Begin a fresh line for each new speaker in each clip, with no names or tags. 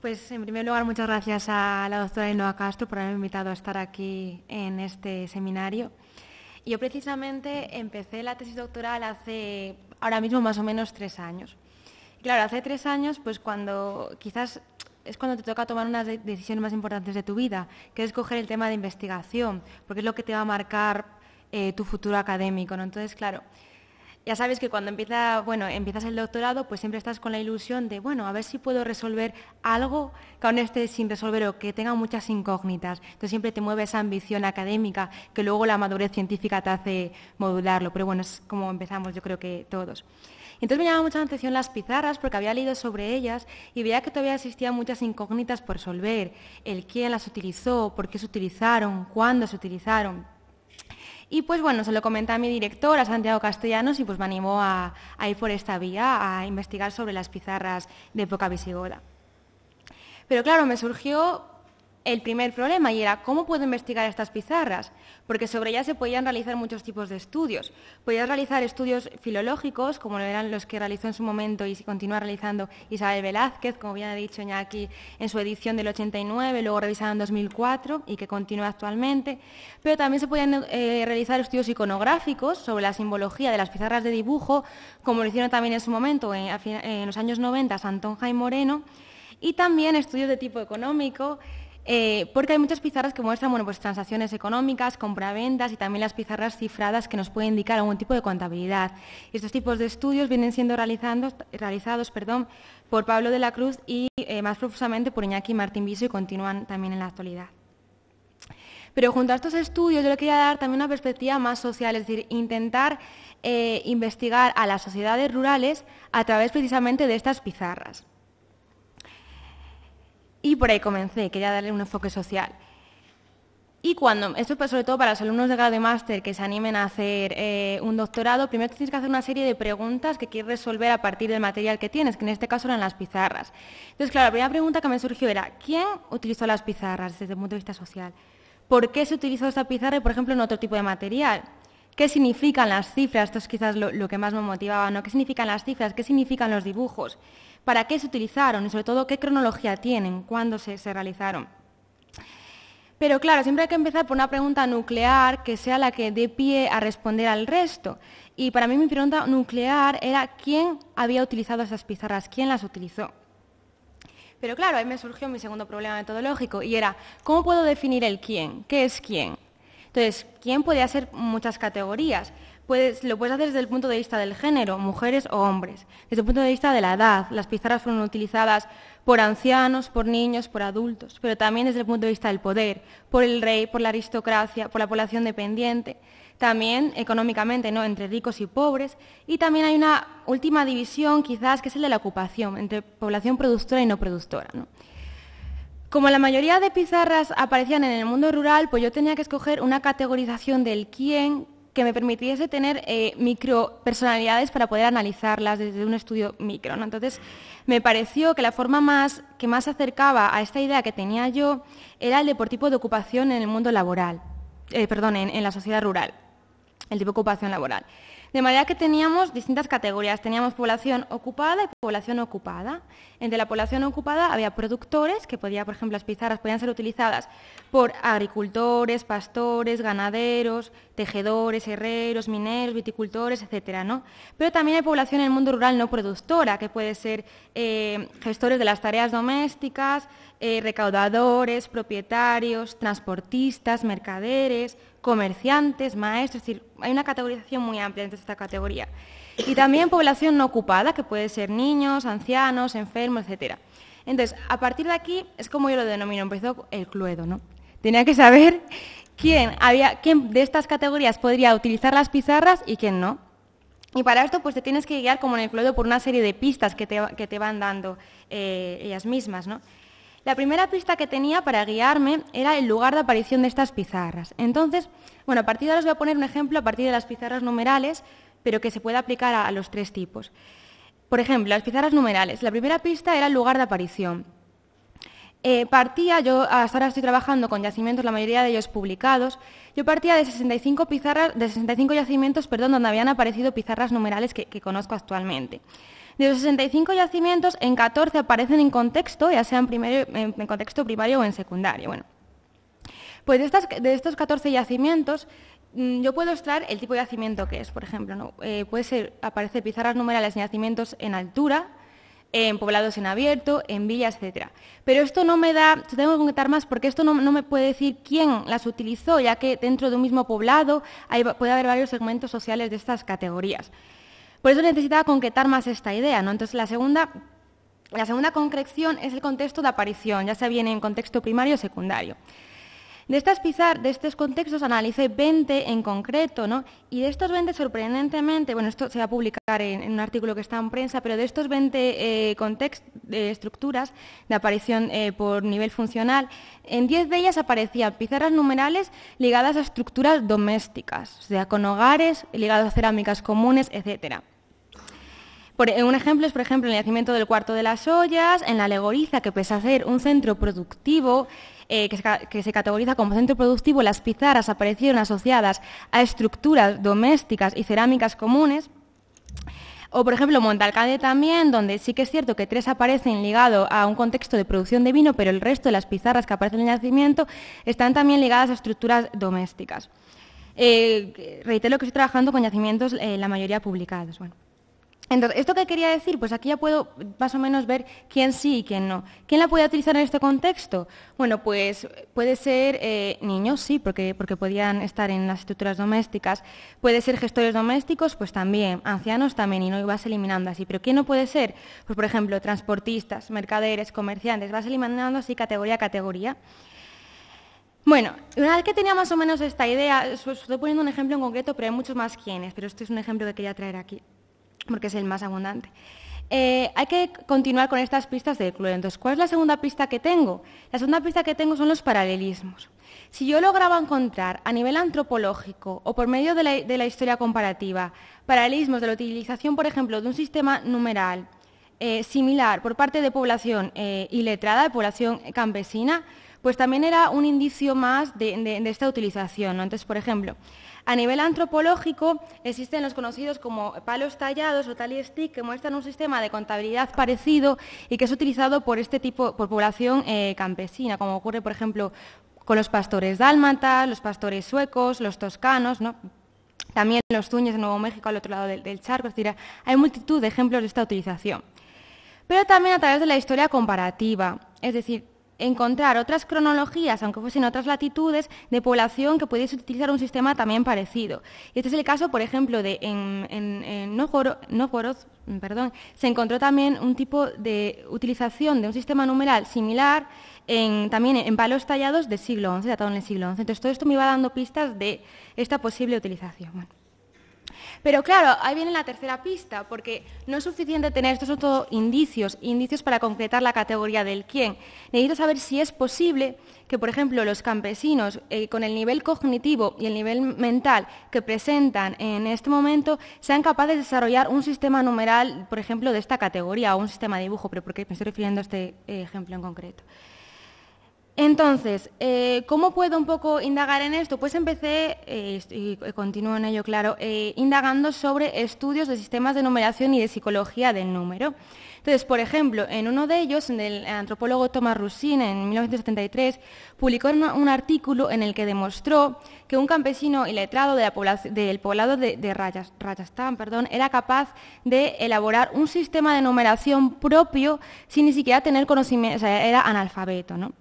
Pues en primer lugar, muchas gracias a la doctora Ainhoa Castro por haberme invitado a estar aquí en este seminario. Yo precisamente empecé la tesis doctoral hace ahora mismo más o menos 3 años. Y claro, hace 3 años, pues quizás es cuando te toca tomar unas decisiones más importantes de tu vida, que es escoger el tema de investigación, porque es lo que te va a marcar tu futuro académico, ¿no? Entonces, claro, ya sabes que cuando empiezas el doctorado, pues siempre estás con la ilusión de, a ver si puedo resolver algo que aún esté sin resolver o que tenga muchas incógnitas. Entonces siempre te mueve esa ambición académica que luego la madurez científica te hace modularlo. Pero bueno, es como empezamos yo creo que todos. Entonces me llamaba mucha la atención las pizarras porque había leído sobre ellas y veía que todavía existían muchas incógnitas por resolver. El quién las utilizó, por qué se utilizaron, cuándo se utilizaron. Y pues bueno, se lo comenté a mi director, a Santiago Castellanos, y pues me animó a ir por esta vía, a investigar sobre las pizarras de época visigoda. Pero claro, me surgió el primer problema y era ¿cómo puedo investigar estas pizarras? Porque sobre ellas se podían realizar muchos tipos de estudios. Podías realizar estudios filológicos, como eran los que realizó en su momento y se continúa realizando Isabel Velázquez, como bien ha dicho Iñaki, en su edición del 89, luego revisada en 2004 y que continúa actualmente. Pero también se podían realizar estudios iconográficos sobre la simbología de las pizarras de dibujo, como lo hicieron también en su momento, en los años 90, Santonja y Moreno, y también estudios de tipo económico, porque hay muchas pizarras que muestran pues transacciones económicas, compraventas y también las pizarras cifradas que nos pueden indicar algún tipo de contabilidad. Estos tipos de estudios vienen siendo realizados por Pablo de la Cruz y más profusamente por Iñaki Martín Viso y continúan también en la actualidad. Pero junto a estos estudios yo le quería dar también una perspectiva más social, es decir, intentar investigar a las sociedades rurales a través precisamente de estas pizarras. Y por ahí comencé, quería darle un enfoque social. Y esto es sobre todo para los alumnos de grado y máster que se animen a hacer un doctorado, primero tienes que hacer una serie de preguntas que quieres resolver a partir del material que tienes, que en este caso eran las pizarras. Entonces, claro, la primera pregunta que me surgió era, ¿quién utilizó las pizarras desde el punto de vista social? ¿Por qué se utilizó esta pizarra y, por ejemplo, en otro tipo de material? ¿Qué significan las cifras? Esto es quizás lo que más me motivaba, ¿no? ¿Qué significan las cifras? ¿Qué significan los dibujos? ¿Para qué se utilizaron? Y sobre todo, ¿qué cronología tienen? ¿Cuándo se realizaron? Pero claro, siempre hay que empezar por una pregunta nuclear que sea la que dé pie a responder al resto. Y para mí mi pregunta nuclear era ¿quién había utilizado esas pizarras? ¿Quién las utilizó? Pero claro, ahí me surgió mi segundo problema metodológico y era ¿cómo puedo definir el quién? ¿Qué es quién? Entonces, ¿quién podía ser muchas categorías? Lo puedes hacer desde el punto de vista del género, mujeres o hombres. Desde el punto de vista de la edad, las pizarras fueron utilizadas por ancianos, por niños, por adultos, pero también desde el punto de vista del poder, por el rey, por la aristocracia, por la población dependiente, también económicamente, ¿no?, entre ricos y pobres, y también hay una última división quizás que es el de la ocupación, entre población productora y no productora, ¿no? Como la mayoría de pizarras aparecían en el mundo rural, pues yo tenía que escoger una categorización del quién que me permitiese tener micropersonalidades para poder analizarlas desde un estudio micro, ¿no? Entonces, me pareció que la forma que más se acercaba a esta idea que tenía yo era el de por tipo de ocupación en el mundo laboral, en la sociedad rural, el tipo de ocupación laboral. De manera que teníamos distintas categorías. Teníamos población ocupada y población ocupada. Entre la población ocupada había productores, que por ejemplo, las pizarras podían ser utilizadas por agricultores, pastores, ganaderos, tejedores, herreros, mineros, viticultores, etcétera, ¿no? Pero también hay población en el mundo rural no productora, que puede ser gestores de las tareas domésticas, recaudadores, propietarios, transportistas, mercaderes, comerciantes, maestros, es decir, hay una categorización muy amplia dentro de esta categoría. Y también población no ocupada, que puede ser niños, ancianos, enfermos, etcétera. Entonces, a partir de aquí, es como yo lo denomino, empezó el cluedo, ¿no? Tenía que saber quién de estas categorías podría utilizar las pizarras y quién no. Y para esto, pues te tienes que guiar, como en el cluedo, por una serie de pistas que te van dando ellas mismas, ¿no? La primera pista que tenía para guiarme era el lugar de aparición de estas pizarras. Entonces, a partir de ahora os voy a poner un ejemplo a partir de las pizarras numerales, pero que se puede aplicar a los tres tipos. Por ejemplo, las pizarras numerales. La primera pista era el lugar de aparición. Yo hasta ahora estoy trabajando con yacimientos, la mayoría de ellos publicados. Yo partía de 65 yacimientos, donde habían aparecido pizarras numerales que conozco actualmente. De los 65 yacimientos, en 14 aparecen en contexto, ya sea en contexto primario o en secundario. Bueno, pues de estos 14 yacimientos, yo puedo extraer el tipo de yacimiento que es, por ejemplo, ¿no? Aparecer pizarras numerales en yacimientos en altura, en poblados en abierto, en villas, etcétera. Pero esto no me da, tengo que concretar más porque esto no me puede decir quién las utilizó, ya que dentro de un mismo poblado puede haber varios segmentos sociales de estas categorías. Por eso necesitaba concretar más esta idea, ¿no? Entonces, la segunda concreción es el contexto de aparición, ya sea bien en contexto primario o secundario. De estos contextos analicé 20 en concreto, ¿no? Y de estos 20, sorprendentemente, bueno, esto se va a publicar en un artículo que está en prensa, pero de estos 20 estructuras de aparición por nivel funcional, en 10 de ellas aparecían pizarras numerales ligadas a estructuras domésticas, o sea, con hogares, ligados a cerámicas comunes, etcétera. Un ejemplo es, por ejemplo, el yacimiento del Cuarto de las Ollas, en la Alegoriza, que pese a ser un centro productivo, que se categoriza como centro productivo, las pizarras aparecieron asociadas a estructuras domésticas y cerámicas comunes. O, por ejemplo, Montalcade también, donde sí que es cierto que 3 aparecen ligados a un contexto de producción de vino, pero el resto de las pizarras que aparecen en el yacimiento están también ligadas a estructuras domésticas. Reitero que estoy trabajando con yacimientos, la mayoría publicados. Bueno. Entonces, ¿esto qué quería decir? Pues aquí ya puedo más o menos ver quién sí y quién no. ¿Quién la puede utilizar en este contexto? Bueno, pues puede ser niños, sí, porque podían estar en las estructuras domésticas. Puede ser gestores domésticos, pues también. Ancianos también, y no vas eliminando así. ¿Pero quién no puede ser? Pues, por ejemplo, transportistas, mercaderes, comerciantes. Vas eliminando así categoría a categoría. Bueno, una vez que tenía más o menos esta idea, estoy poniendo un ejemplo en concreto, pero hay muchos más quiénes, pero este es un ejemplo que quería traer aquí, porque es el más abundante. Hay que continuar con estas pistas de Cluedo. Entonces, ¿cuál es la segunda pista que tengo? La segunda pista que tengo son los paralelismos. Si yo lograba encontrar a nivel antropológico o por medio de la historia comparativa paralelismos de la utilización, por ejemplo, de un sistema numeral similar por parte de población iletrada, de población campesina, pues también era un indicio más de esta utilización, ¿no? Entonces, por ejemplo, a nivel antropológico existen los conocidos como palos tallados o tally stick, que muestran un sistema de contabilidad parecido y que es utilizado por por población campesina, como ocurre, por ejemplo, con los pastores dálmatas, los pastores suecos, los toscanos, ¿no? También los zuñes de Nuevo México al otro lado del charco. Es decir, hay multitud de ejemplos de esta utilización. Pero también a través de la historia comparativa, es decir, encontrar otras cronologías, aunque fuesen otras latitudes, de población que pudiese utilizar un sistema también parecido. Y este es el caso, por ejemplo, en Nóvgorod, se encontró también un tipo de utilización de un sistema numeral similar también en palos tallados del siglo XI, datado en el siglo XI. Entonces, todo esto me iba dando pistas de esta posible utilización. Bueno. Pero claro, ahí viene la tercera pista, porque no es suficiente tener, estos son todo indicios para concretar la categoría del quién. Necesito saber si es posible que, por ejemplo, los campesinos, con el nivel cognitivo y el nivel mental que presentan en este momento, sean capaces de desarrollar un sistema numeral, por ejemplo, de esta categoría, o un sistema de dibujo, pero porque me estoy refiriendo a este ejemplo en concreto. Entonces, ¿cómo puedo un poco indagar en esto? Pues empecé, y continúo en ello, claro, indagando sobre estudios de sistemas de numeración y de psicología del número. Entonces, por ejemplo, en uno de ellos, el antropólogo Thomas Rusin, en 1973, publicó un artículo en el que demostró que un campesino iletrado del poblado de Rajasthan, era capaz de elaborar un sistema de numeración propio sin ni siquiera tener conocimiento, o sea, era analfabeto, ¿no?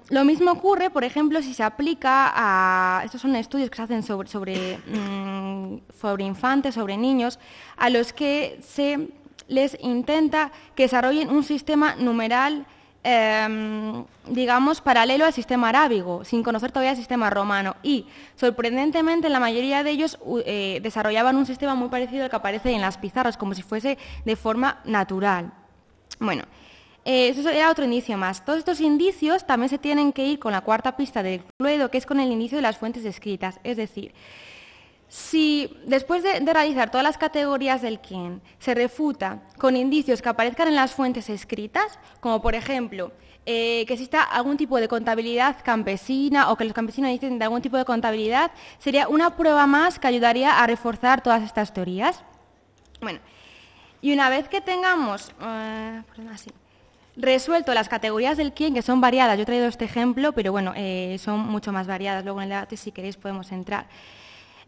Lo mismo ocurre, por ejemplo, si se aplica a... Estos son estudios que se hacen sobre infantes, sobre niños, a los que se les intenta que desarrollen un sistema numeral, digamos, paralelo al sistema arábigo, sin conocer todavía el sistema romano. Y, sorprendentemente, la mayoría de ellos desarrollaban un sistema muy parecido al que aparece en las pizarras, como si fuese de forma natural. Bueno, eso era otro indicio más. Todos estos indicios también se tienen que ir con la cuarta pista del Cluedo, que es con el indicio de las fuentes escritas. Es decir, si después de realizar todas las categorías del quién se refuta con indicios que aparezcan en las fuentes escritas, como por ejemplo que exista algún tipo de contabilidad campesina o que los campesinos dicen de algún tipo de contabilidad, sería una prueba más que ayudaría a reforzar todas estas teorías. Bueno, y una vez que tengamos resuelto las categorías del quién, que son variadas, yo he traído este ejemplo, pero bueno, son mucho más variadas, luego en el debate si queréis podemos entrar.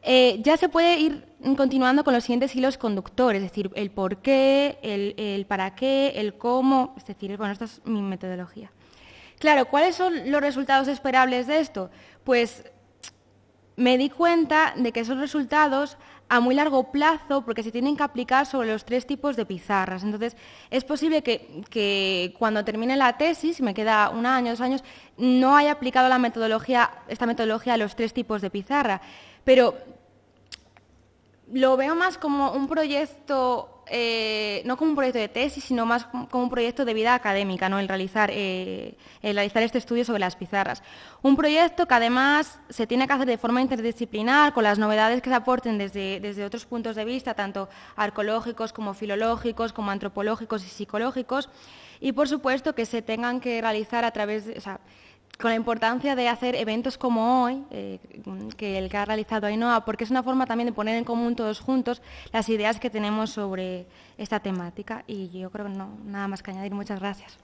Ya se puede ir continuando con los siguientes hilos conductores, es decir, el por qué, el para qué, el cómo, es decir, bueno, esta es mi metodología. Claro, ¿cuáles son los resultados esperables de esto? Pues me di cuenta de que esos resultados a muy largo plazo, porque se tienen que aplicar sobre los 3 tipos de pizarras. Entonces, es posible que cuando termine la tesis, me queda 1 año, 2 años, no haya aplicado esta metodología a los 3 tipos de pizarra. Pero lo veo más como un proyecto, no como un proyecto de tesis, sino más como un proyecto de vida académica, ¿no? el realizar este estudio sobre las pizarras. Un proyecto que además se tiene que hacer de forma interdisciplinar, con las novedades que se aporten desde otros puntos de vista, tanto arqueológicos como filológicos, como antropológicos y psicológicos, y por supuesto que se tengan que realizar a través de... con la importancia de hacer eventos como hoy, que el que ha realizado Ainhoa, porque es una forma también de poner en común todos juntos las ideas que tenemos sobre esta temática. Y yo creo que no, nada más que añadir. Muchas gracias.